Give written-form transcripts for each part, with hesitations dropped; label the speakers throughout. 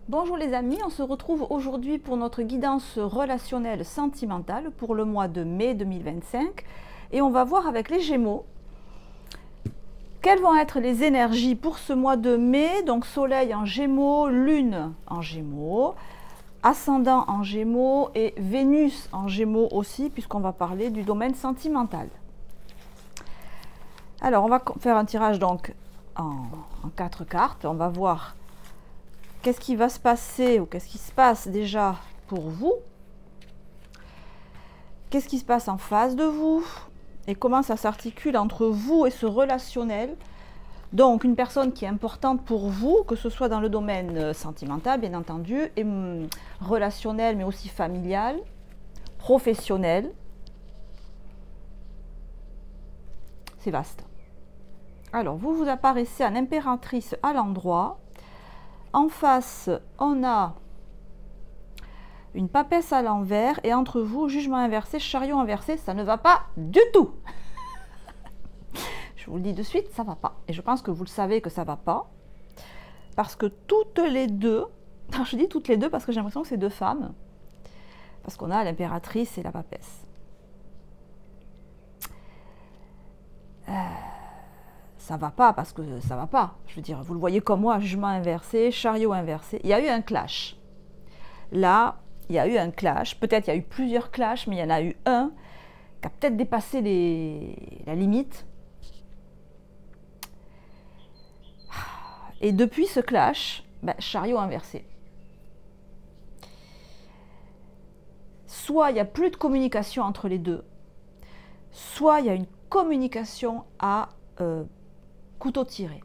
Speaker 1: Bonjour les amis, on se retrouve aujourd'hui pour notre guidance relationnelle sentimentale pour le mois de mai 2025 et on va voir avec les Gémeaux quelles vont être les énergies pour ce mois de mai. Donc Soleil en Gémeaux, Lune en Gémeaux, Ascendant en Gémeaux et Vénus en Gémeaux aussi, puisqu'on va parler du domaine sentimental. Alors on va faire un tirage donc en 4 cartes. On va voir qu'est-ce qui va se passer ou qu'est-ce qui se passe déjà pour vous, qu'est-ce qui se passe en face de vous et comment ça s'articule entre vous et ce relationnel. Donc une personne qui est importante pour vous, que ce soit dans le domaine sentimental bien entendu, et relationnel mais aussi familial, professionnel. C'est vaste. Alors vous apparaissez en impératrice à l'endroit. En face, on a une papesse à l'envers et entre vous, jugement inversé, chariot inversé, ça ne va pas du tout. Je vous le dis de suite, ça ne va pas. Et je pense que vous le savez que ça ne va pas. Parce que toutes les deux, je dis toutes les deux parce que j'ai l'impression que c'est deux femmes. Parce qu'on a l'impératrice et la papesse. Ça va pas parce que ça va pas. Je veux dire, vous le voyez comme moi, jugement inversé, chariot inversé. Il y a eu un clash. Là, il y a eu un clash. Peut-être il y a eu plusieurs clashs, mais il y en a eu un qui a peut-être dépassé la limite. Et depuis ce clash, chariot inversé. Soit il n'y a plus de communication entre les deux, soit il y a une communication à couteau tiré.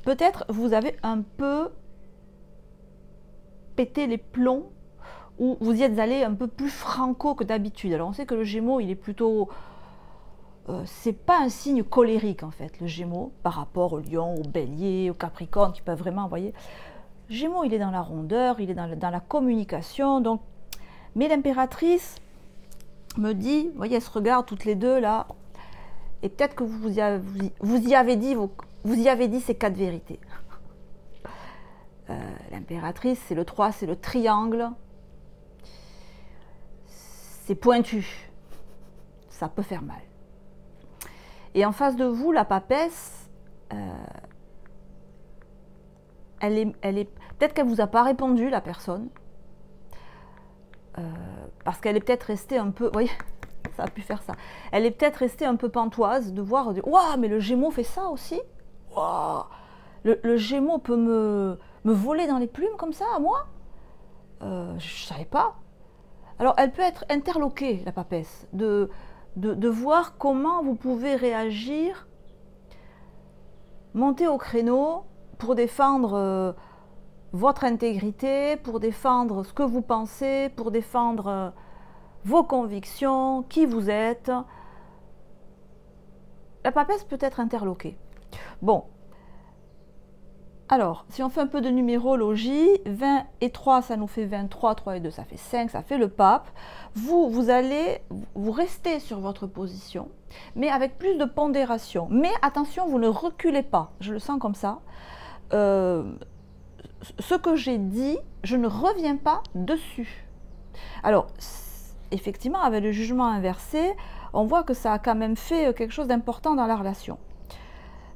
Speaker 1: Peut-être vous avez un peu pété les plombs ou vous y êtes allé un peu plus franco que d'habitude. Alors on sait que le Gémeaux, il est plutôt... c'est pas un signe colérique en fait, le Gémeaux, par rapport au Lion, au Bélier, au Capricorne, qui peuvent vraiment, vous voyez. Gémeaux, il est dans la rondeur, il est dans la communication. Donc... Mais l'impératrice me dit, vous voyez, elles se regardent toutes les deux là, et peut-être que vous y avez dit ces 4 vérités. L'impératrice, c'est le 3, c'est le triangle, c'est pointu, ça peut faire mal. Et en face de vous, la papesse, peut-être qu'elle ne vous a pas répondu, la personne, parce qu'elle est peut-être restée un peu, vous voyez, ça a pu faire ça. Elle est peut-être restée un peu pantoise de voir, waouh, mais le Gémeaux fait ça aussi. Waouh, le Gémeaux peut me voler dans les plumes comme ça à moi. Je ne savais pas. Alors elle peut être interloquée, la papesse, de voir comment vous pouvez réagir, monter au créneau pour défendre votre intégrité, pour défendre ce que vous pensez, pour défendre vos convictions, qui vous êtes. La papesse peut être interloquée. Bon, alors, si on fait un peu de numérologie, 20 et 3, ça nous fait 23, 3 et 2, ça fait 5, ça fait le pape. Vous restez sur votre position, mais avec plus de pondération. Mais attention, vous ne reculez pas, je le sens comme ça. Ce que j'ai dit, je ne reviens pas dessus. Alors, effectivement, avec le jugement inversé, on voit que ça a quand même fait quelque chose d'important dans la relation.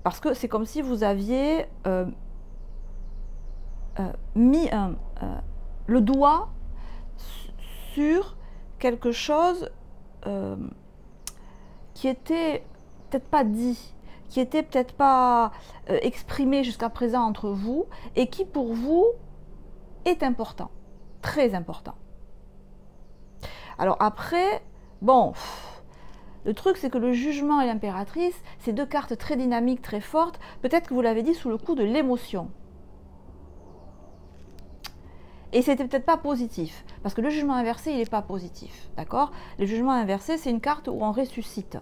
Speaker 1: Parce que c'est comme si vous aviez mis le doigt sur quelque chose qui était peut-être pas dit, qui était peut-être pas exprimé jusqu'à présent entre vous et qui pour vous est important, très important. Alors après, bon, le truc c'est que le jugement et l'impératrice, c'est deux cartes très dynamiques, très fortes, peut-être que vous l'avez dit sous le coup de l'émotion. Et c'était peut-être pas positif, parce que le jugement inversé, il n'est pas positif, d'accord? Le jugement inversé, c'est une carte où on ressuscite.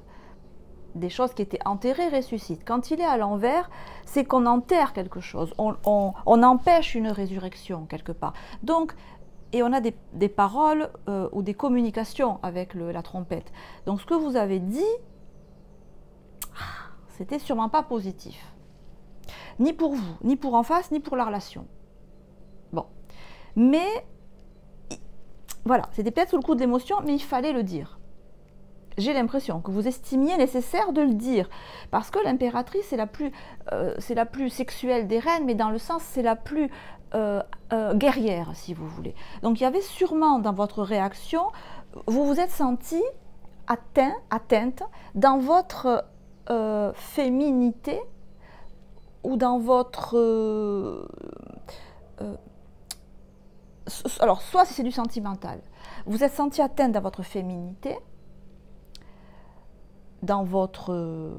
Speaker 1: Des choses qui étaient enterrées ressuscitent. Quand il est à l'envers, c'est qu'on enterre quelque chose, on empêche une résurrection quelque part. Donc, et on a des paroles ou des communications avec la trompette. Donc ce que vous avez dit, c'était sûrement pas positif. ni pour vous, ni pour en face, ni pour la relation. Bon. Mais, voilà, c'était peut-être sous le coup de l'émotion, mais il fallait le dire. J'ai l'impression que vous estimiez nécessaire de le dire, parce que l'impératrice c'est la plus sexuelle des reines, mais dans le sens c'est la plus guerrière, si vous voulez. Donc il y avait sûrement dans votre réaction, vous vous êtes senti atteinte dans votre féminité ou dans votre... alors soit si c'est du sentimental, vous êtes senti atteinte dans votre féminité, dans votre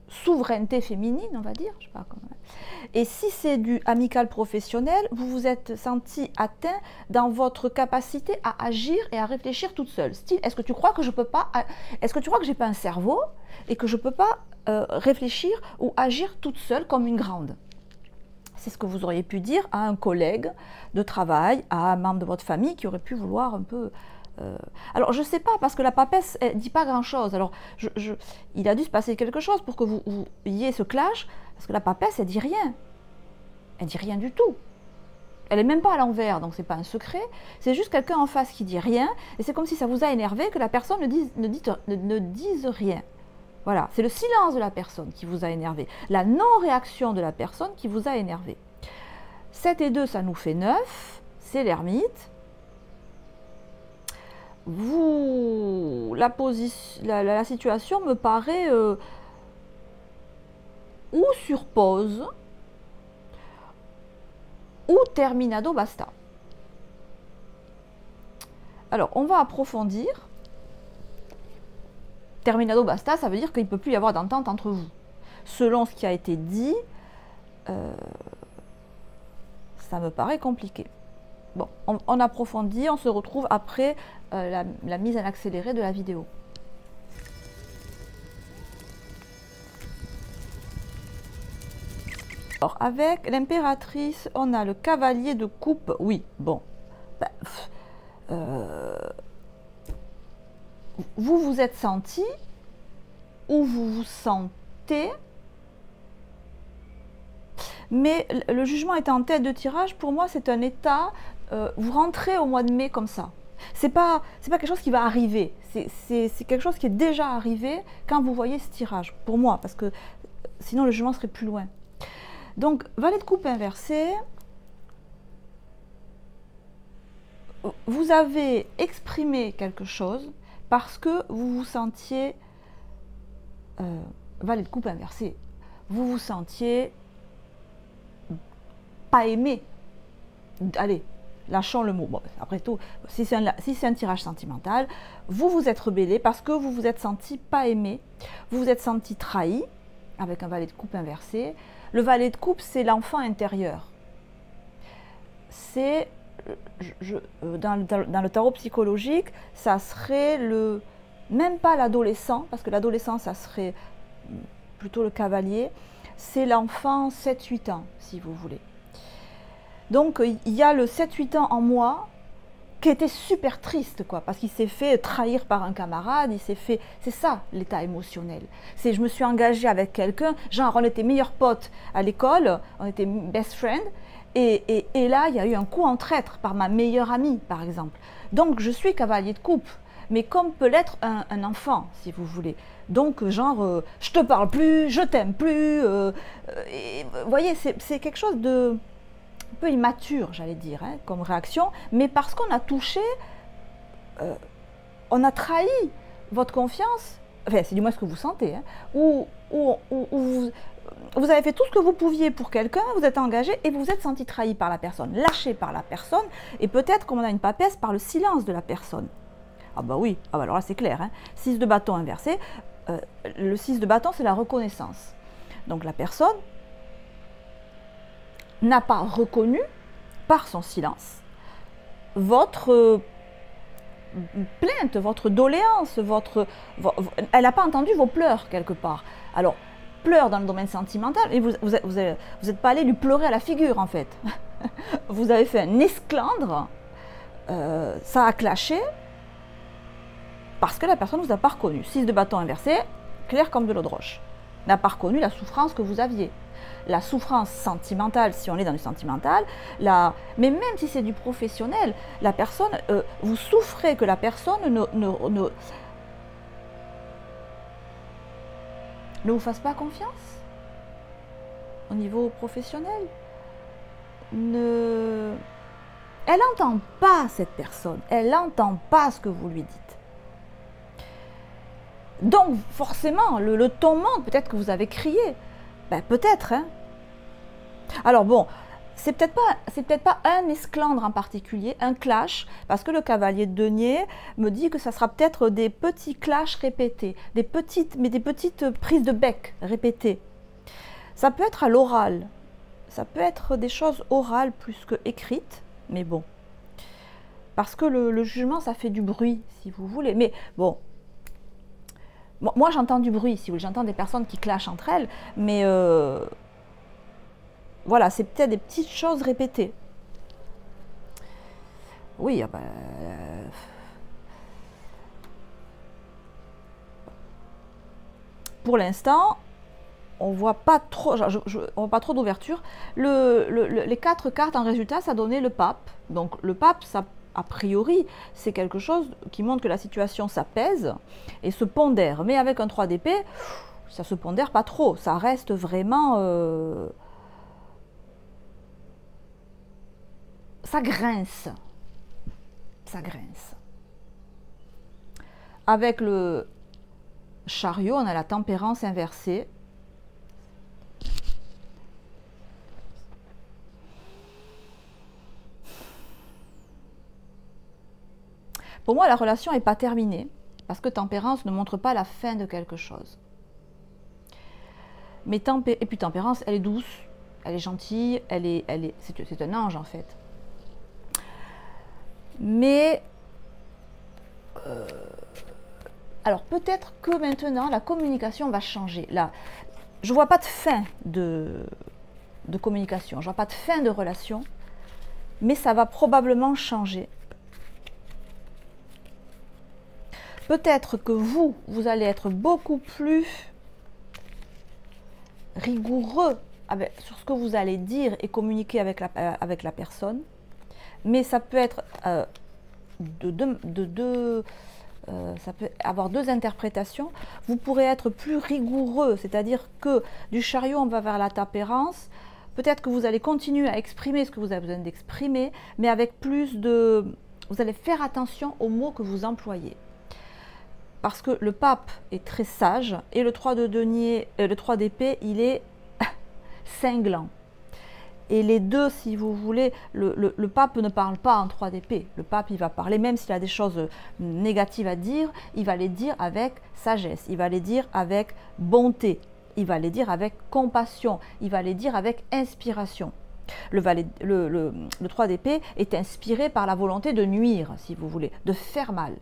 Speaker 1: souveraineté féminine, on va dire, je sais pas comment. Et si c'est du amical professionnel, vous vous êtes senti atteint dans votre capacité à agir et à réfléchir toute seule. Style, est-ce que tu crois que je peux pas, est-ce que tu crois que j'ai pas un cerveau et que je peux pas réfléchir ou agir toute seule comme une grande? C'est ce que vous auriez pu dire à un collègue de travail, à un membre de votre famille qui aurait pu vouloir un peu... alors je ne sais pas, parce que la papesse ne dit pas grand chose. Alors il a dû se passer quelque chose pour que vous ayez ce clash, parce que la papesse elle dit rien. Elle dit rien du tout. Elle n'est même pas à l'envers, donc c'est pas un secret. C'est juste quelqu'un en face qui dit rien, et c'est comme si ça vous a énervé que la personne ne dise rien. Voilà, c'est le silence de la personne qui vous a énervé, la non-réaction de la personne qui vous a énervé. 7 et 2, ça nous fait 9, c'est l'ermite. La situation me paraît ou sur pause ou terminado basta. Alors, on va approfondir. Terminado basta, ça veut dire qu'il ne peut plus y avoir d'entente entre vous. Selon ce qui a été dit, ça me paraît compliqué. Bon, on approfondit, on se retrouve après la mise en accéléré de la vidéo. Alors, avec l'impératrice, on a le cavalier de coupe. Oui, bon. Vous vous êtes senti, ou vous vous sentez, mais le jugement est en tête de tirage. Pour moi, c'est un état, vous rentrez au mois de mai comme ça. C'est pas quelque chose qui va arriver, c'est quelque chose qui est déjà arrivé quand vous voyez ce tirage, pour moi, parce que sinon le jugement serait plus loin. Donc, valet de coupe inversé, vous avez exprimé quelque chose parce que vous vous sentiez, valet de coupe inversé, vous vous sentiez pas aimé. Allez, lâchons le mot. Bon, après tout, si c'est un tirage sentimental, vous vous êtes rebellé parce que vous vous êtes senti pas aimé, vous vous êtes senti trahi, avec un valet de coupe inversé. Le valet de coupe, c'est l'enfant intérieur. C'est, dans le tarot psychologique, ça serait même pas l'adolescent, parce que l'adolescent, ça serait plutôt le cavalier, c'est l'enfant 7-8 ans, si vous voulez. Donc, il y a le 7-8 ans en moi qui était super triste, quoi, parce qu'il s'est fait trahir par un camarade, c'est ça l'état émotionnel. C'est je me suis engagée avec quelqu'un, genre on était meilleurs potes à l'école, on était best friend, et là il y a eu un coup en traître par ma meilleure amie, par exemple. Donc je suis cavalier de coupe, mais comme peut l'être un enfant, si vous voulez. Donc genre, je te parle plus, je t'aime plus, vous voyez, c'est quelque chose de... un peu immature, j'allais dire, hein, comme réaction, mais parce qu'on a touché, on a trahi votre confiance, enfin c'est du moins ce que vous sentez, hein, ou vous avez fait tout ce que vous pouviez pour quelqu'un, vous êtes engagé et vous vous êtes senti trahi par la personne, lâché par la personne, et peut-être, comme on a une papesse, par le silence de la personne. Ah bah oui, ah bah alors là c'est clair, hein. 6 de bâton inversé, le 6 de bâton c'est la reconnaissance. Donc la personne n'a pas reconnu, par son silence, votre plainte, votre doléance, elle n'a pas entendu vos pleurs quelque part. Alors, pleurs dans le domaine sentimental, et vous n'êtes pas allé lui pleurer à la figure en fait. Vous avez fait un esclandre, ça a clashé, parce que la personne ne vous a pas reconnu. 6 de bâton inversé, clair comme de l'eau de roche. N'a pas reconnu la souffrance que vous aviez. la souffrance sentimentale, si on est dans du sentimental, mais même si c'est du professionnel, la personne, vous souffrez que la personne ne vous fasse pas confiance au niveau professionnel. Elle n'entend pas cette personne, elle n'entend pas ce que vous lui dites. Donc forcément, le ton monte, peut-être que vous avez crié, ben, peut-être. Hein. Alors bon, c'est peut-être pas un esclandre en particulier, un clash, parce que le cavalier de denier me dit que ça sera peut-être des petits clashs répétés, des petites prises de bec répétées. Ça peut être à l'oral, ça peut être des choses orales plus que écrites, mais bon. Parce que le jugement, ça fait du bruit, si vous voulez. Mais bon, moi j'entends du bruit, si vous voulez, j'entends des personnes qui clashent entre elles, mais voilà, c'est peut-être des petites choses répétées. Oui, ben, pour l'instant, on voit pas trop, on voit pas trop d'ouverture. Les 4 cartes en résultat, ça donnait le pape. Donc le pape, ça, a priori, c'est quelque chose qui montre que la situation s'apaise et se pondère. Mais avec un 3 d'épée, ça se pondère pas trop. Ça reste vraiment... ça grince. Ça grince. Avec le chariot, on a la tempérance inversée. Pour moi, la relation n'est pas terminée, parce que tempérance ne montre pas la fin de quelque chose. Mais et puis tempérance, elle est douce, elle est gentille, c'est un ange en fait. Mais, alors peut-être que maintenant, la communication va changer. Là, je ne vois pas de fin de communication, je ne vois pas de fin de relation, mais ça va probablement changer. Peut-être que vous allez être beaucoup plus rigoureux sur ce que vous allez dire et communiquer avec la personne. Mais ça peut être ça peut avoir 2 interprétations. Vous pourrez être plus rigoureux, c'est-à-dire que du chariot, on va vers la tempérance. Peut-être que vous allez continuer à exprimer ce que vous avez besoin d'exprimer, mais avec plus de... Vous allez faire attention aux mots que vous employez. Parce que le pape est très sage et le 3 de denier, le 3 d'épée, il est cinglant. Et les deux, si vous voulez, le pape ne parle pas en 3 d'épée. Le pape, il va parler, même s'il a des choses négatives à dire, il va les dire avec sagesse, il va les dire avec bonté, il va les dire avec compassion, il va les dire avec inspiration. Le 3 d'épée est inspiré par la volonté de nuire, si vous voulez, de faire mal.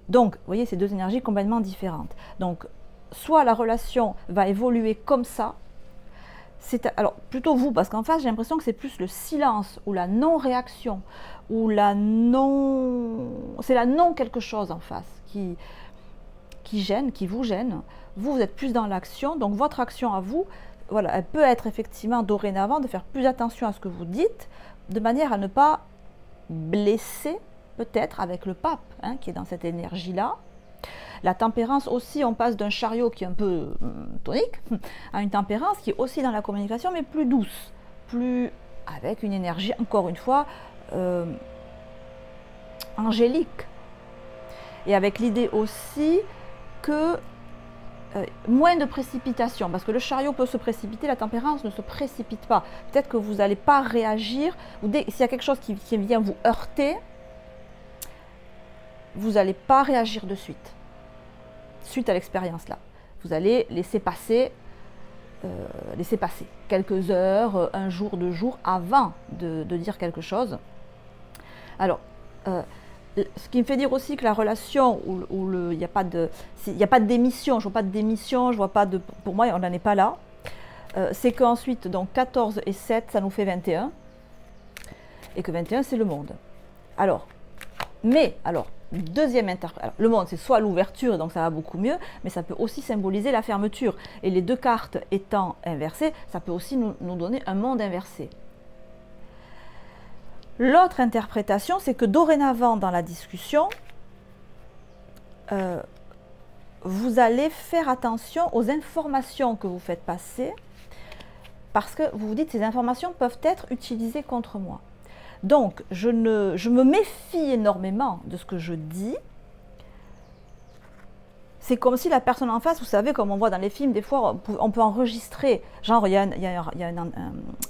Speaker 1: Donc, vous voyez, ces 2 énergies complètement différentes. Donc, soit la relation va évoluer comme ça, alors plutôt vous, parce qu'en face, j'ai l'impression que c'est plus le silence ou la non-réaction, ou c'est la non quelque chose en face qui gêne, qui vous gêne. Vous êtes plus dans l'action, donc votre action à vous, voilà, elle peut être effectivement dorénavant de faire plus attention à ce que vous dites, de manière à ne pas blesser, peut-être avec le pape, hein, qui est dans cette énergie-là. La tempérance aussi, on passe d'un chariot qui est un peu tonique, à une tempérance qui est aussi dans la communication, mais plus douce, avec une énergie, encore une fois, angélique. Et avec l'idée aussi que moins de précipitation, parce que le chariot peut se précipiter, la tempérance ne se précipite pas. Peut-être que vous n'allez pas réagir, ou s'il y a quelque chose qui vient vous heurter, vous n'allez pas réagir de suite à l'expérience là. Vous allez laisser passer quelques heures, un jour, 2 jours avant de dire quelque chose. Alors, ce qui me fait dire aussi que la relation où il n'y a pas de démission, je vois pas de démission, je vois pas de, pour moi on n'en est pas là, c'est qu'ensuite donc 14 et 7 ça nous fait 21 et que 21 c'est le monde. Alors, Deuxième interprétation. Le monde, c'est soit l'ouverture, donc ça va beaucoup mieux, mais ça peut aussi symboliser la fermeture. Et les deux cartes étant inversées, ça peut aussi nous donner un monde inversé. L'autre interprétation, c'est que dorénavant dans la discussion, vous allez faire attention aux informations que vous faites passer, parce que vous vous dites, ces informations peuvent être utilisées contre moi. Donc, je me méfie énormément de ce que je dis. C'est comme si la personne en face, vous savez, comme on voit dans les films, des fois, on peut enregistrer. Genre, il y a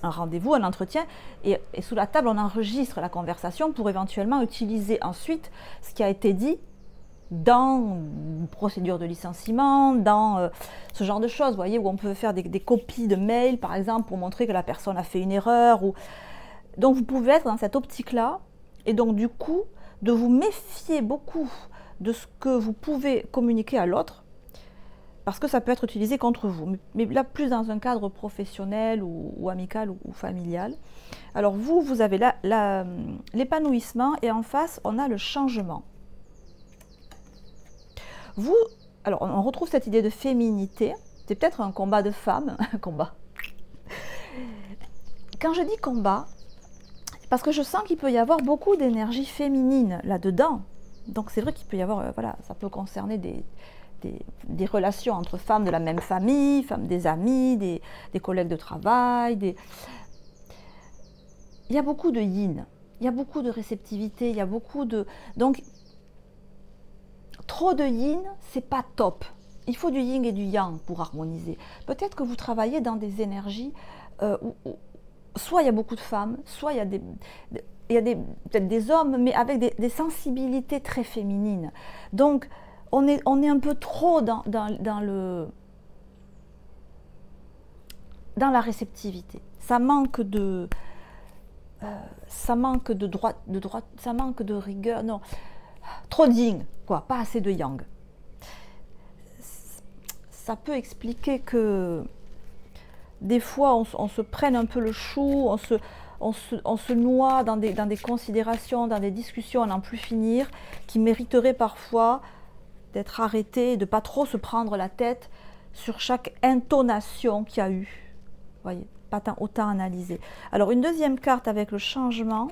Speaker 1: un rendez-vous, un entretien, et sous la table, on enregistre la conversation pour éventuellement utiliser ensuite ce qui a été dit dans une procédure de licenciement, dans ce genre de choses, vous voyez, où on peut faire des copies de mails, par exemple, pour montrer que la personne a fait une erreur. Donc, vous pouvez être dans cette optique-là, et donc, du coup, de vous méfier beaucoup de ce que vous pouvez communiquer à l'autre, parce que ça peut être utilisé contre vous, mais là plus dans un cadre professionnel ou amical ou familial. Alors vous avez l'épanouissement et en face on a le changement. Alors on retrouve cette idée de féminité, c'est peut-être un combat de femmes, un combat. Quand je dis combat, parce que je sens qu'il peut y avoir beaucoup d'énergie féminine là-dedans. Donc c'est vrai qu'il peut y avoir, voilà, ça peut concerner des relations entre femmes de la même famille, femmes des amis, des collègues de travail. Il y a beaucoup de yin, il y a beaucoup de réceptivité, il y a beaucoup de... Donc, trop de yin, c'est pas top. Il faut du yin et du yang pour harmoniser. Peut-être que vous travaillez dans des énergies où soit il y a beaucoup de femmes, soit il y a peut-être des hommes, mais avec des sensibilités très féminines. Donc, on est un peu trop dans la réceptivité. Ça manque de droite, ça manque de rigueur. Non, trop de yin, quoi, pas assez de yang. Ça peut expliquer que des fois, on se prenne un peu le chou, on se noie dans des considérations, dans des discussions à n'en plus finir, qui mériteraient parfois d'être arrêtées, de ne pas trop se prendre la tête sur chaque intonation qu'il y a eu. Vous voyez, pas autant analyser. Alors, une deuxième carte avec le changement.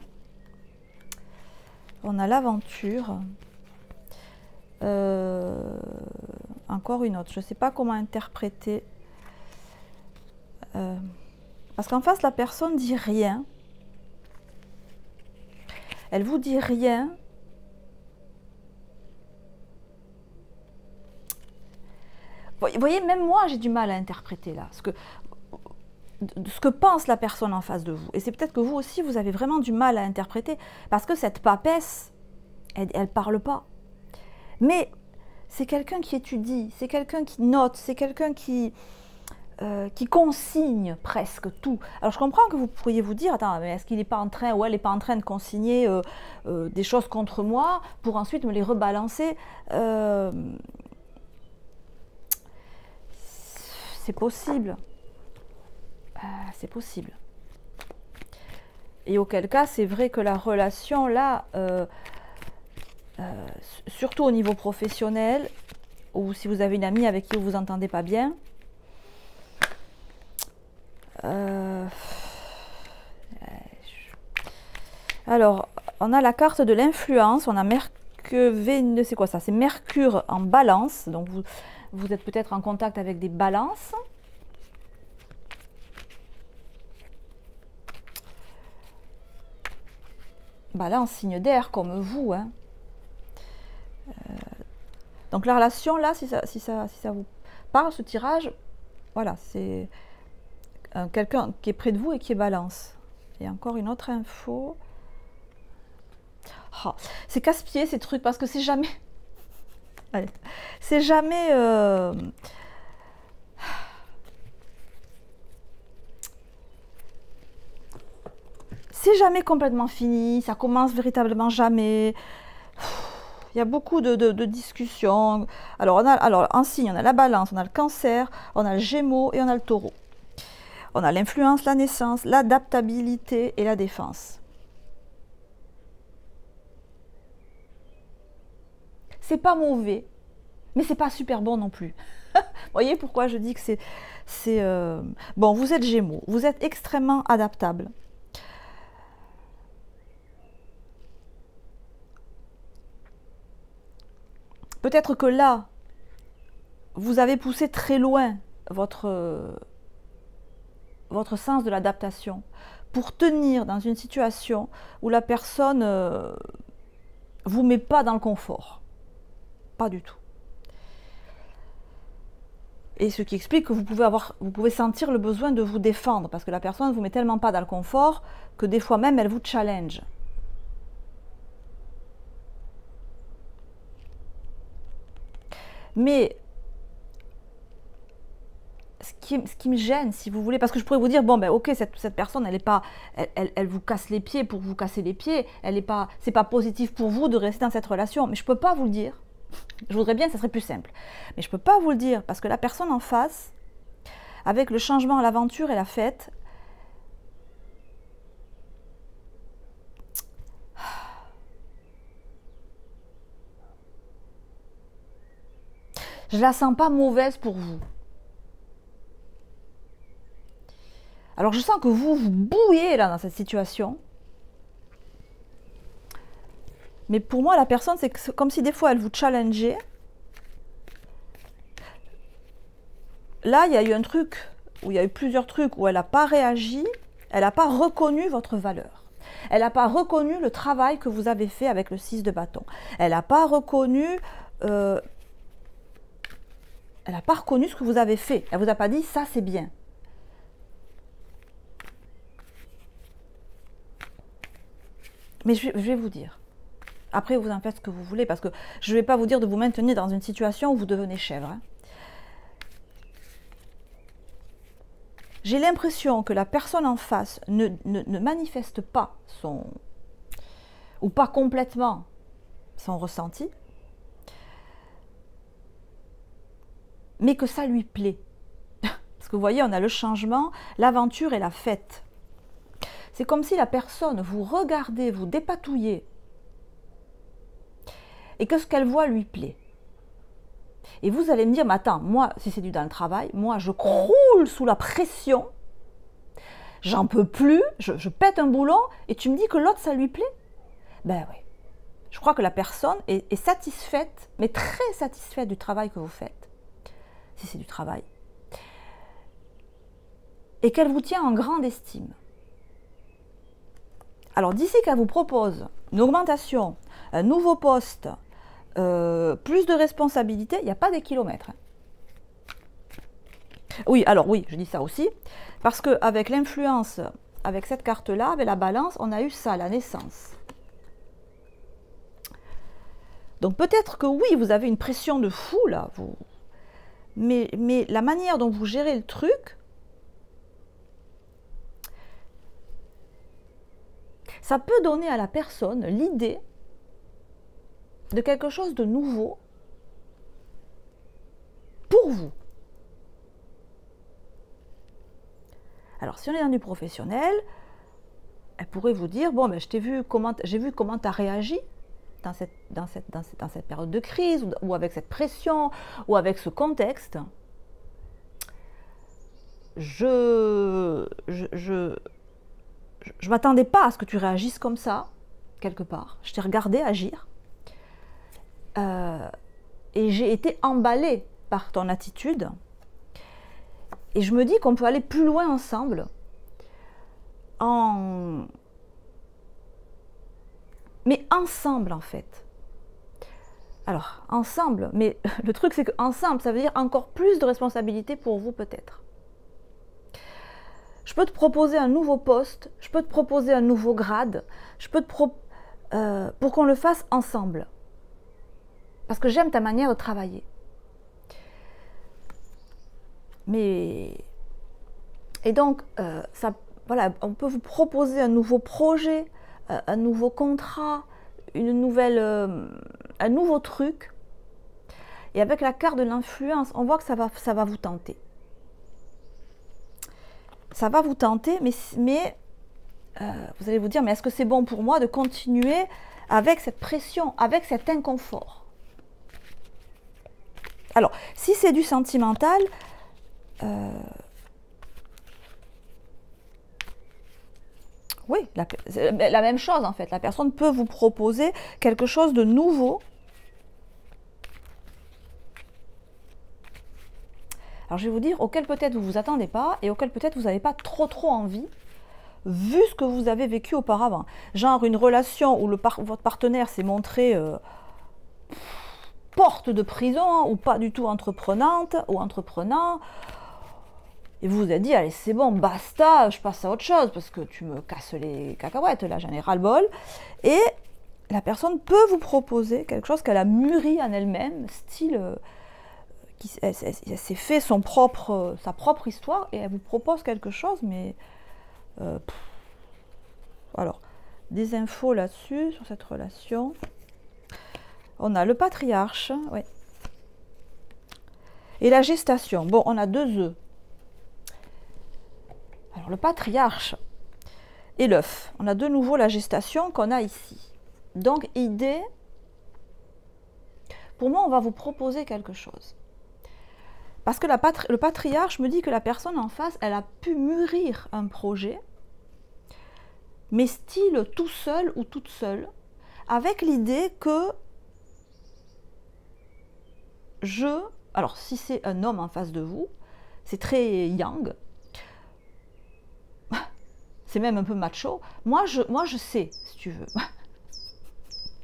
Speaker 1: On a l'aventure. Encore une autre. Je ne sais pas comment interpréter. Parce qu'en face, la personne dit rien. Elle vous dit rien. Vous voyez, même moi, j'ai du mal à interpréter là. Ce que pense la personne en face de vous. Et c'est peut-être que vous aussi, vous avez vraiment du mal à interpréter. Parce que cette papesse, elle ne parle pas. Mais c'est quelqu'un qui étudie, c'est quelqu'un qui note, c'est quelqu'un qui consigne presque tout. Alors je comprends que vous pourriez vous dire, attends, mais est-ce qu'il n'est pas en train, ou elle n'est pas en train de consigner des choses contre moi pour ensuite me les rebalancer c'est possible. C'est possible. Et auquel cas, c'est vrai que la relation, là, surtout au niveau professionnel, ou si vous avez une amie avec qui vous vous entendez pas bien, alors, on a la carte de l'influence, on a Mercure, c'est quoi ça? C'est Mercure en balance, donc vous êtes peut-être en contact avec des balances. Balance, signe d'air, comme vous. Hein. Donc la relation, là, si ça vous parle, ce tirage, voilà, c'est quelqu'un qui est près de vous et qui est balance. Et encore une autre info. Oh, c'est casse-pied ces trucs, parce que c'est jamais... Allez, c'est jamais... C'est jamais complètement fini, ça commence véritablement jamais. Il y a beaucoup de discussions. Alors, en signe, on a la balance, on a le cancer, on a le gémeaux et on a le taureau. On a l'influence, la naissance, l'adaptabilité et la défense. c'est pas mauvais, mais c'est pas super bon non plus. Vous voyez pourquoi je dis que bon, vous êtes Gémeaux, vous êtes extrêmement adaptable. Peut-être que là, vous avez poussé très loin votre sens de l'adaptation pour tenir dans une situation où la personne vous met pas dans le confort. Pas du tout. Et ce qui explique que vous pouvez sentir le besoin de vous défendre parce que la personne ne vous met tellement pas dans le confort que des fois même elle vous challenge. Mais ce qui me gêne, si vous voulez, parce que je pourrais vous dire, bon, ben ok, cette personne, elle vous casse les pieds pour vous casser les pieds, c'est pas positif pour vous de rester dans cette relation, mais je peux pas vous le dire. Je voudrais bien, ça serait plus simple. Mais je peux pas vous le dire, parce que la personne en face, avec le changement, l'aventure et la fête, je la sens pas mauvaise pour vous. Alors je sens que vous bouillez là dans cette situation. Mais pour moi, la personne, c'est comme si des fois elle vous challengeait. Là, il y a eu un truc, où il y a eu plusieurs trucs où elle n'a pas réagi, elle n'a pas reconnu votre valeur. Elle n'a pas reconnu le travail que vous avez fait avec le 6 de bâton. Elle n'a pas reconnu... elle n'a pas reconnu ce que vous avez fait. Elle ne vous a pas dit, ça c'est bien. Mais je vais vous dire. Après, vous en faites ce que vous voulez, parce que je ne vais pas vous dire de vous maintenir dans une situation où vous devenez chèvre. Hein. J'ai l'impression que la personne en face ne manifeste pas ou pas complètement son ressenti, mais que ça lui plaît. Parce que vous voyez, on a le changement, l'aventure et la fête. C'est comme si la personne vous regardait, vous dépatouillait, et que ce qu'elle voit lui plaît. Et vous allez me dire, mais attends, moi, si c'est du dans le travail, moi, je croule sous la pression, j'en peux plus, je pète un boulon, et tu me dis que l'autre, ça lui plaît? Ben oui. Je crois que la personne est satisfaite, mais très satisfaite du travail que vous faites, si c'est du travail, et qu'elle vous tient en grande estime. Alors, d'ici qu'elle vous propose une augmentation, un nouveau poste, plus de responsabilités, il n'y a pas des kilomètres. Oui, alors oui, je dis ça aussi, parce qu'avec l'influence, avec cette carte-là, avec la balance, on a eu ça, la naissance. Donc peut-être que oui, vous avez une pression de fou, là, vous. Mais la manière dont vous gérez le truc, ça peut donner à la personne l'idée de quelque chose de nouveau pour vous. Alors, si on est dans du professionnel, elle pourrait vous dire, bon, ben, j'ai vu comment tu as réagi dans cette période de crise, ou avec cette pression, ou avec ce contexte. Je m'attendais pas à ce que tu réagisses comme ça, quelque part. Je t'ai regardé agir. Et j'ai été emballée par ton attitude. Et je me dis qu'on peut aller plus loin ensemble mais ensemble en fait. Alors, ensemble, mais le truc c'est que ensemble, ça veut dire encore plus de responsabilités pour vous peut-être. Je peux te proposer un nouveau poste, je peux te proposer un nouveau grade, je peux pour qu'on le fasse ensemble. Parce que j'aime ta manière de travailler. Et donc, voilà, on peut vous proposer un nouveau projet, un nouveau contrat, un nouveau truc. Et avec la carte de l'influence, on voit que ça va vous tenter. Ça va vous tenter, mais vous allez vous dire, mais est-ce que c'est bon pour moi de continuer avec cette pression, avec cet inconfort? Alors, si c'est du sentimental, oui, la même chose en fait. La personne peut vous proposer quelque chose de nouveau. Alors je vais vous dire auquel peut-être vous ne vous attendez pas et auquel peut-être vous n'avez pas trop envie, vu ce que vous avez vécu auparavant. Genre une relation où votre partenaire s'est montré porte de prison, hein, ou pas du tout entreprenante ou entreprenant. Et vous vous êtes dit, allez, c'est bon, basta, je passe à autre chose, parce que tu me casses les cacahuètes, là, j'en ai ras-le-bol. Et la personne peut vous proposer quelque chose qu'elle a mûri en elle-même, style, elle s'est fait sa propre histoire, et elle vous propose quelque chose, mais... alors, des infos là-dessus, sur cette relation. On a le patriarche, oui. Et la gestation. Bon, on a 2 œufs. Alors, le patriarche et l'œuf. On a de nouveau la gestation qu'on a ici. Donc, idée, pour moi, on va vous proposer quelque chose. Parce que le patriarche me dit que la personne en face, elle a pu mûrir un projet, mais style tout seul ou toute seule, avec l'idée que alors si c'est un homme en face de vous, c'est très yang, c'est même un peu macho, moi je sais, si tu veux.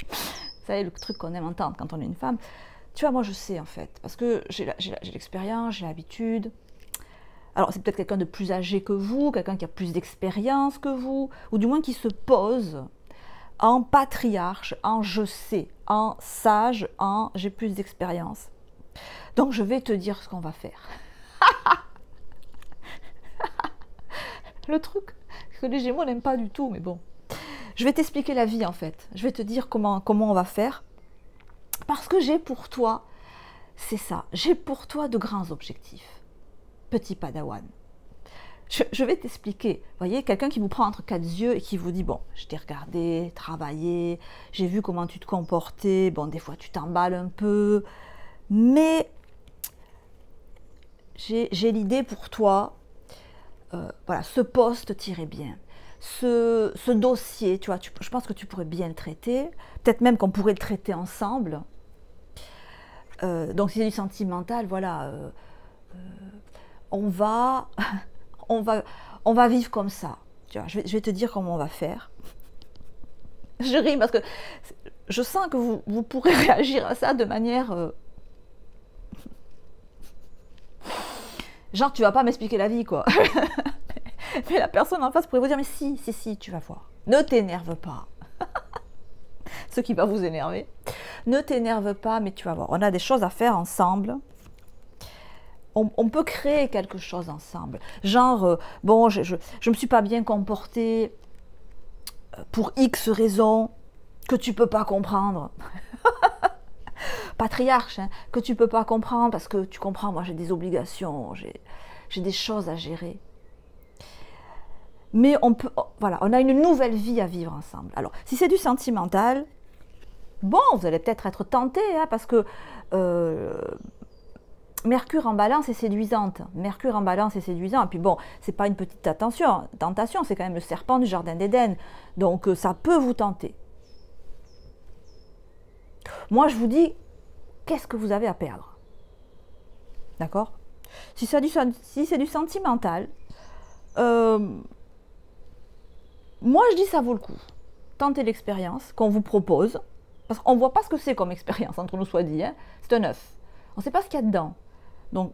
Speaker 1: Vous savez, le truc qu'on aime entendre quand on est une femme, tu vois, moi je sais en fait, parce que j'ai l'expérience, j'ai l'habitude. Alors c'est peut-être quelqu'un de plus âgé que vous, quelqu'un qui a plus d'expérience que vous, ou du moins qui se pose en patriarche, en je sais, en sage, en j'ai plus d'expérience. Donc je vais te dire ce qu'on va faire. Le truc que les Gémeaux n'aiment pas du tout, mais bon. Je vais t'expliquer la vie en fait. Je vais te dire comment on va faire. Parce que j'ai pour toi, c'est ça, j'ai pour toi de grands objectifs. Petit padawan. Je vais t'expliquer. Vous voyez, quelqu'un qui vous prend entre 4 yeux et qui vous dit, bon, je t'ai regardé, travaillé, j'ai vu comment tu te comportais, bon, des fois tu t'emballes un peu, mais j'ai l'idée pour toi, voilà, ce poste t'irait bien. Ce dossier, tu vois, je pense que tu pourrais bien le traiter, peut-être même qu'on pourrait le traiter ensemble. Donc si c'est du sentimental, voilà, on va vivre comme ça. Tu vois, je vais te dire comment on va faire. Je ris parce que je sens que vous pourrez réagir à ça de manière... genre, tu vas pas m'expliquer la vie, quoi. Mais la personne en face pourrait vous dire, mais si, tu vas voir. Ne t'énerve pas. Ce qui va vous énerver. Ne t'énerve pas, mais tu vas voir. On a des choses à faire ensemble. On peut créer quelque chose ensemble. Genre, bon, je me suis pas bien comportée pour X raisons que tu peux pas comprendre. Patriarche, hein, que tu peux pas comprendre parce que tu comprends, moi j'ai des obligations, j'ai des choses à gérer. Mais on peut, voilà, on a une nouvelle vie à vivre ensemble. Alors, si c'est du sentimental, bon, vous allez peut-être être tenté, hein, parce que Mercure en balance est séduisante. Mercure en balance est séduisant. Et puis bon, c'est pas une petite tentation, c'est quand même le serpent du jardin d'Éden. Donc ça peut vous tenter. Moi, je vous dis, qu'est-ce que vous avez à perdre? D'accord? Si c'est du sentimental, moi, je dis ça vaut le coup. Tentez l'expérience qu'on vous propose. Parce qu'on ne voit pas ce que c'est comme expérience, entre nous soit dit. Hein. C'est un œuf. On ne sait pas ce qu'il y a dedans. Donc,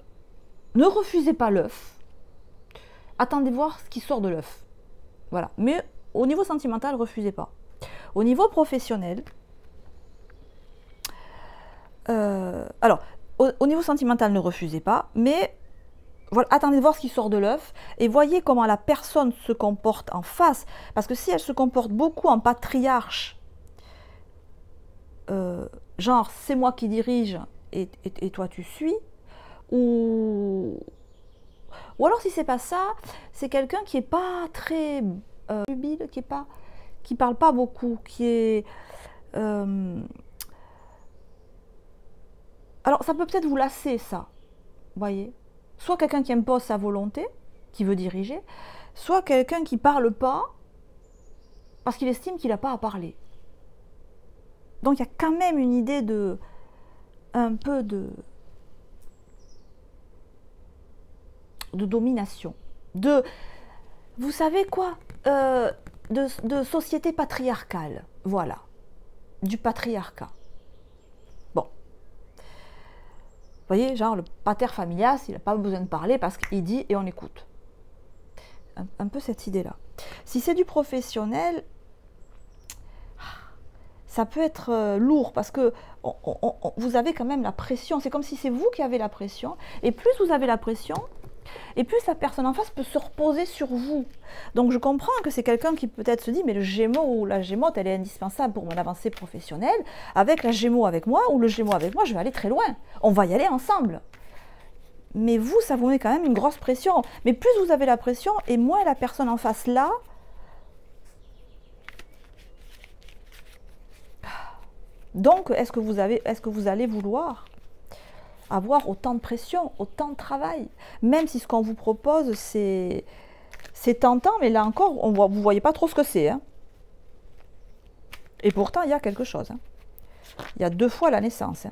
Speaker 1: ne refusez pas l'œuf. Attendez voir ce qui sort de l'œuf. Voilà. Mais au niveau sentimental, refusez pas. Au niveau professionnel, alors, au niveau sentimental, ne refusez pas, mais voilà, attendez de voir ce qui sort de l'œuf et voyez comment la personne se comporte en face. Parce que si elle se comporte beaucoup en patriarche, genre c'est moi qui dirige et toi tu suis, ou alors si c'est pas ça, c'est quelqu'un qui est pas très subtil, qui parle pas beaucoup, qui est Alors, ça peut peut-être vous lasser, ça. Vous voyez? Soit quelqu'un qui impose sa volonté, qui veut diriger, soit quelqu'un qui ne parle pas parce qu'il estime qu'il n'a pas à parler. Donc, il y a quand même une idée de... un peu de domination. Vous savez quoi? De société patriarcale. Voilà. Du patriarcat. Bon. Vous voyez, genre le pater familias, il n'a pas besoin de parler parce qu'il dit et on écoute. Un peu cette idée-là. Si c'est du professionnel, ça peut être lourd parce que vous avez quand même la pression. C'est comme si c'est vous qui avez la pression. Et plus vous avez la pression, et plus la personne en face peut se reposer sur vous. Donc je comprends que c'est quelqu'un qui peut-être se dit, mais le Gémeaux ou la Gémeaute, elle est indispensable pour mon avancée professionnelle. Avec la Gémeaux avec moi ou le Gémeaux avec moi, je vais aller très loin. On va y aller ensemble. Mais vous, ça vous met quand même une grosse pression. Mais plus vous avez la pression, et moins la personne en face là. Donc, est-ce que vous allez vouloir avoir autant de pression, autant de travail, même si ce qu'on vous propose, c'est tentant, mais là encore, vous ne voyez pas trop ce que c'est. Hein. Et pourtant, il y a quelque chose. Hein. Il y a 2 fois la naissance. Hein.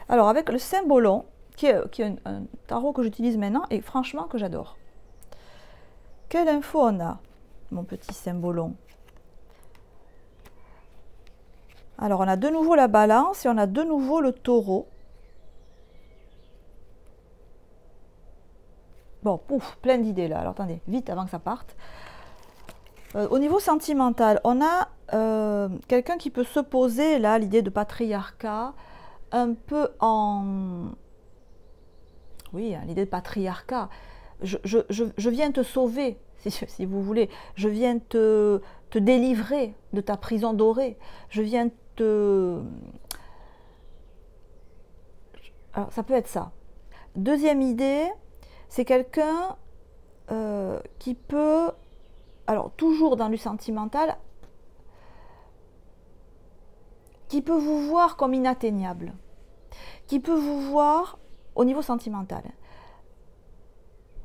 Speaker 1: Alors, avec le Symbolon, qui est un tarot que j'utilise maintenant, et franchement que j'adore. Quelle info on a, mon petit Symbolon? Alors, on a de nouveau la balance et on a de nouveau le taureau. Bon, pouf, plein d'idées là. Alors, attendez, vite avant que ça parte. Au niveau sentimental, on a quelqu'un qui peut se poser, là, l'idée de patriarcat, un peu en... Oui, hein, l'idée de patriarcat. Je viens te sauver, si vous voulez. Je viens te délivrer de ta prison dorée. Je viens te... Alors, ça peut être ça. Deuxième idée, c'est quelqu'un qui peut... Alors, toujours dans du sentimental, qui peut vous voir comme inatteignable. Qui peut vous voir, au niveau sentimental,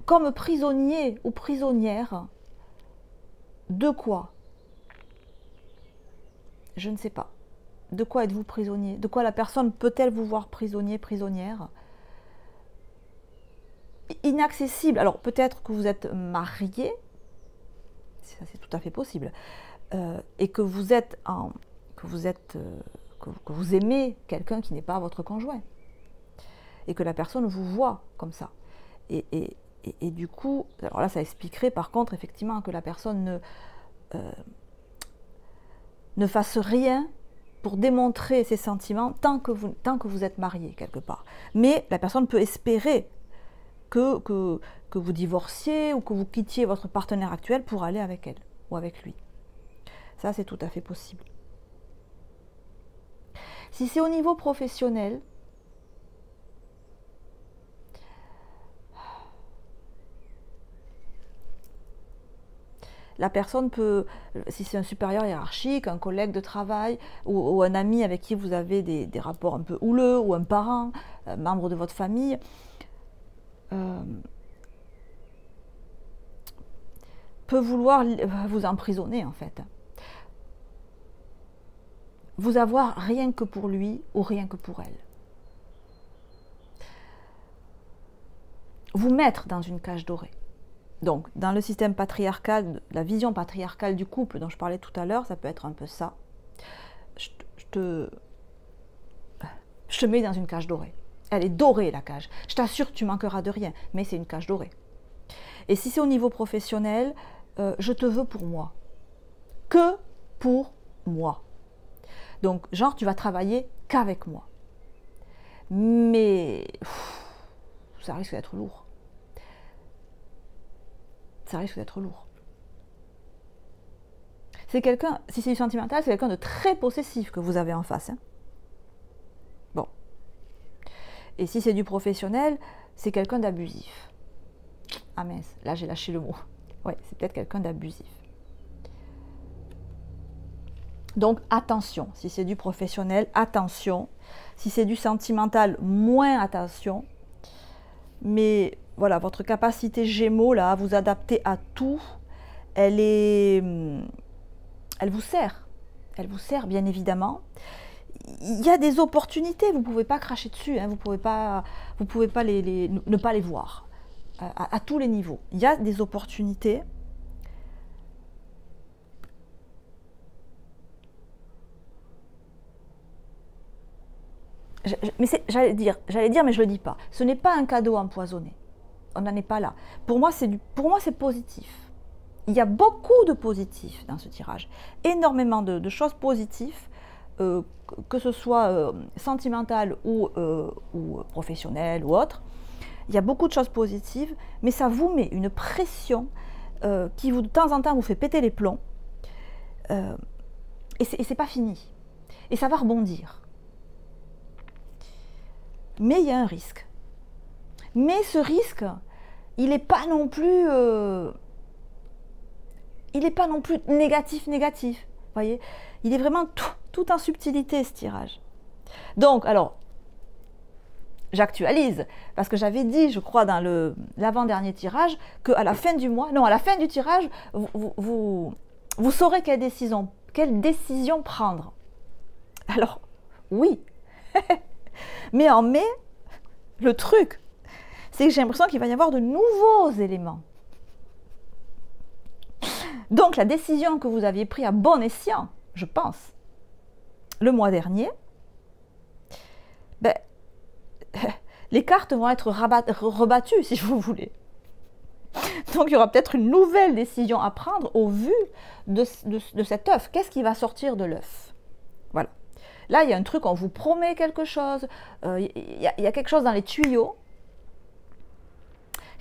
Speaker 1: comme prisonnier ou prisonnière de quoi? Je ne sais pas. De quoi êtes-vous prisonnier? De quoi la personne peut-elle vous voir prisonnier, prisonnière? Inaccessible. Alors peut-être que vous êtes marié, ça c'est tout à fait possible, et que vous êtes que vous aimez quelqu'un qui n'est pas votre conjoint, et que la personne vous voit comme ça. Et du coup, alors là ça expliquerait par contre effectivement que la personne ne fasse rien pour démontrer ses sentiments tant que vous êtes marié quelque part. Mais la personne peut espérer que vous divorciez ou que vous quittiez votre partenaire actuel pour aller avec elle ou avec lui. Ça, c'est tout à fait possible. Si c'est au niveau professionnel, la personne peut, si c'est un supérieur hiérarchique, un collègue de travail ou un ami avec qui vous avez des rapports un peu houleux, ou un parent, membre de votre famille, peut vouloir vous emprisonner en fait. Vous avoir rien que pour lui ou rien que pour elle. Vous mettre dans une cage dorée. Donc, dans le système patriarcal, la vision patriarcale du couple dont je parlais tout à l'heure, ça peut être un peu ça. Je te mets dans une cage dorée. Elle est dorée, la cage. Je t'assure que tu manqueras de rien, mais c'est une cage dorée. Et si c'est au niveau professionnel, je te veux pour moi. Que pour moi. Donc, genre, tu vas travailler qu'avec moi. Mais ça risque d'être lourd. Ça risque d'être lourd. C'est quelqu'un, si c'est du sentimental, c'est quelqu'un de très possessif que vous avez en face. Hein. Bon. Et si c'est du professionnel, c'est quelqu'un d'abusif. Ah mince, là j'ai lâché le mot. Ouais, c'est peut-être quelqu'un d'abusif. Donc attention, si c'est du professionnel, attention. Si c'est du sentimental, moins attention. Mais voilà, votre capacité Gémeaux, là, à vous adapter à tout, elle vous sert. Elle vous sert, bien évidemment. Il y a des opportunités, vous ne pouvez pas cracher dessus, hein, vous ne pouvez pas ne pas les voir à tous les niveaux. Il y a des opportunités. Mais j'allais dire, mais je ne le dis pas. Ce n'est pas un cadeau empoisonné. On n'en est pas là. Pour moi, c'est positif. Il y a beaucoup de positifs dans ce tirage. Énormément de choses positives, que ce soit sentimentales ou professionnelles ou autres. Il y a beaucoup de choses positives, mais ça vous met une pression qui, de temps en temps, vous fait péter les plombs. Et c'est pas fini. Et ça va rebondir. Mais il y a un risque. Mais ce risque, il n'est pas non plus... il n'est pas non plus négatif. Voyez, il est vraiment tout en subtilité, ce tirage. Donc, alors, j'actualise, parce que j'avais dit, je crois, dans l'avant-dernier tirage, qu'à la fin du mois, non, à la fin du tirage, vous saurez quelle décision prendre. Alors, oui. Mais en mai, le truc, c'est que j'ai l'impression qu'il va y avoir de nouveaux éléments. Donc la décision que vous aviez prise à bon escient, je pense, le mois dernier, ben, les cartes vont être rebattues, si vous voulez. Donc il y aura peut-être une nouvelle décision à prendre au vu de cet œuf. Qu'est-ce qui va sortir de l'œuf? Voilà. Là, il y a un truc, on vous promet quelque chose, il y a quelque chose dans les tuyaux.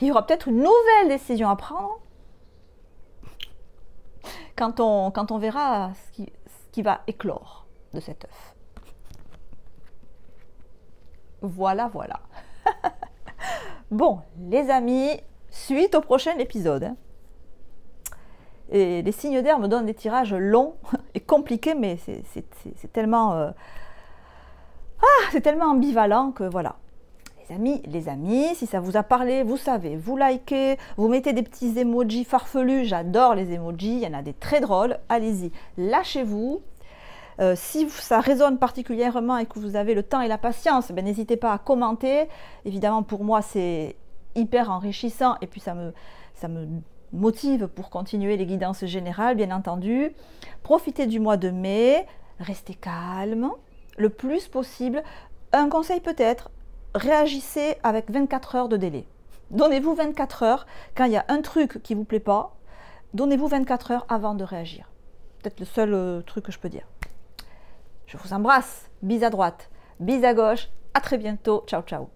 Speaker 1: Il y aura peut-être une nouvelle décision à prendre quand on verra ce qui va éclore de cet œuf. Voilà. Bon, les amis, suite au prochain épisode. Hein. Et les signes d'air me donnent des tirages longs et compliqués, mais c'est tellement... c'est tellement ambivalent que voilà. Les amis, si ça vous a parlé, vous savez, vous likez, vous mettez des petits emojis farfelus, j'adore les emojis, il y en a des très drôles, allez-y, lâchez-vous. Si ça résonne particulièrement et que vous avez le temps et la patience, ben, n'hésitez pas à commenter. Évidemment, pour moi, c'est hyper enrichissant et puis ça me motive pour continuer les guidances générales, bien entendu. Profitez du mois de mai, restez calme, le plus possible. Un conseil peut-être, réagissez avec 24 heures de délai. Donnez-vous 24 heures, quand il y a un truc qui ne vous plaît pas, donnez-vous 24 heures avant de réagir. Peut-être le seul truc que je peux dire. Je vous embrasse, bis à droite, bis à gauche, à très bientôt, ciao ciao.